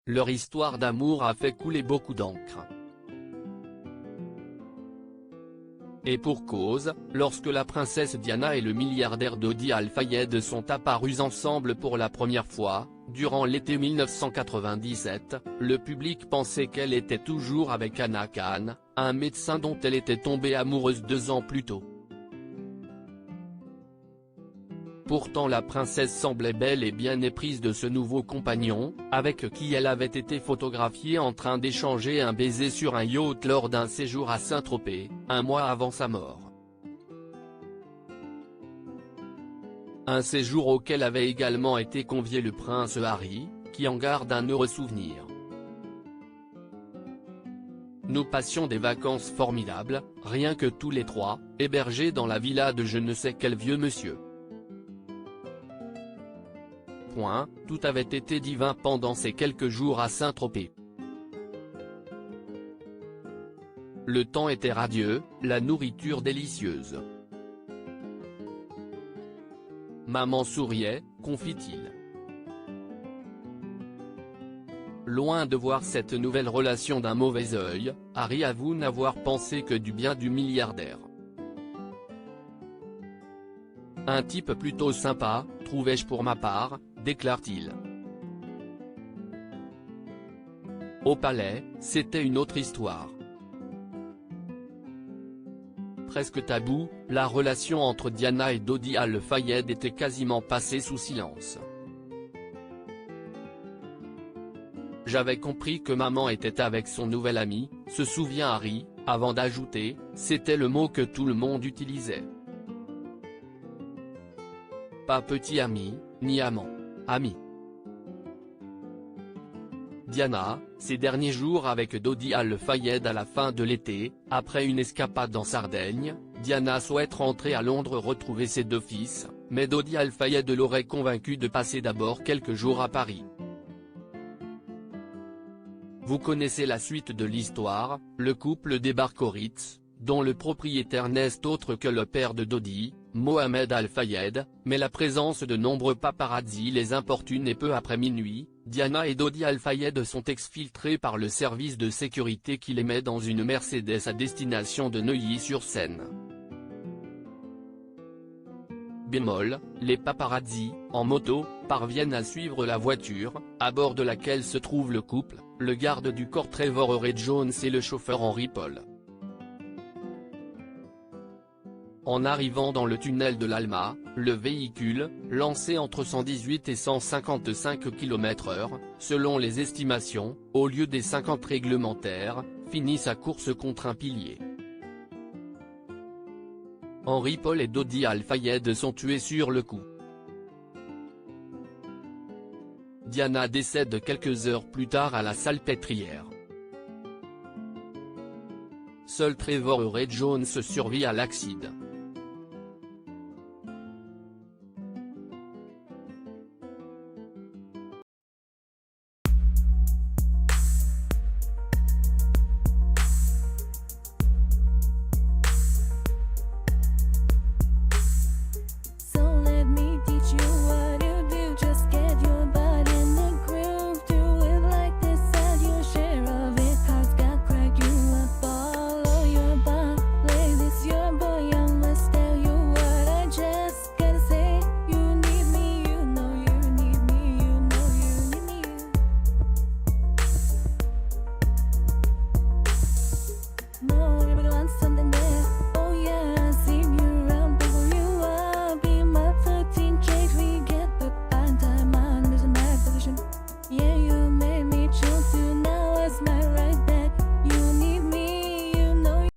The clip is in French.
leur histoire d'amour a fait couler beaucoup d'encre. Et pour cause, lorsque la princesse Diana et le milliardaire Dodi Al-Fayed sont apparus ensemble pour la première fois, durant l'été 1997, le public pensait qu'elle était toujours avec Anna Khan, un médecin dont elle était tombée amoureuse 2 ans plus tôt. Pourtant la princesse semblait bel et bien éprise de ce nouveau compagnon, avec qui elle avait été photographiée en train d'échanger un baiser sur un yacht lors d'un séjour à Saint-Tropez, un mois avant sa mort. Un séjour auquel avait également été convié le prince Harry, qui en garde un heureux souvenir. Nous passions des vacances formidables, rien que tous les trois, hébergés dans la villa de je ne sais quel vieux monsieur. Tout avait été divin pendant ces quelques jours à Saint-Tropez. Le temps était radieux, la nourriture délicieuse. Maman souriait, confie-t-il. Loin de voir cette nouvelle relation d'un mauvais œil, Harry avoue n'avoir pensé que du bien du milliardaire. Un type plutôt sympa, trouvais-je pour ma part, déclare-t-il. Au palais, c'était une autre histoire. Presque tabou, la relation entre Diana et Dodi Al-Fayed était quasiment passée sous silence. J'avais compris que maman était avec son nouvel ami, se souvient Harry, avant d'ajouter, c'était le mot que tout le monde utilisait. Pas petit ami, ni amant. Ami. Diana, ces derniers jours avec Dodi Al-Fayed à la fin de l'été, après une escapade en Sardaigne, Diana souhaite rentrer à Londres retrouver ses 2 fils, mais Dodi Al-Fayed l'aurait convaincu de passer d'abord quelques jours à Paris. Vous connaissez la suite de l'histoire, le couple débarque au Ritz, dont le propriétaire n'est autre que le père de Dodi, Mohamed Al-Fayed, mais la présence de nombreux paparazzi les importune et peu après minuit, Diana et Dodi Al-Fayed sont exfiltrés par le service de sécurité qui les met dans une Mercedes à destination de Neuilly-sur-Seine. Bémol, les paparazzi, en moto, parviennent à suivre la voiture, à bord de laquelle se trouve le couple, le garde du corps Trevor Ray Jones et le chauffeur Henry Paul. En arrivant dans le tunnel de l'Alma, le véhicule, lancé entre 118 et 155 km/h, selon les estimations, au lieu des 50 réglementaires, finit sa course contre un pilier. Henry Paul et Dodi Al-Fayed sont tués sur le coup. Diana décède quelques heures plus tard à la Salpêtrière. Seul Trevor Ray Jones survit à l'accident.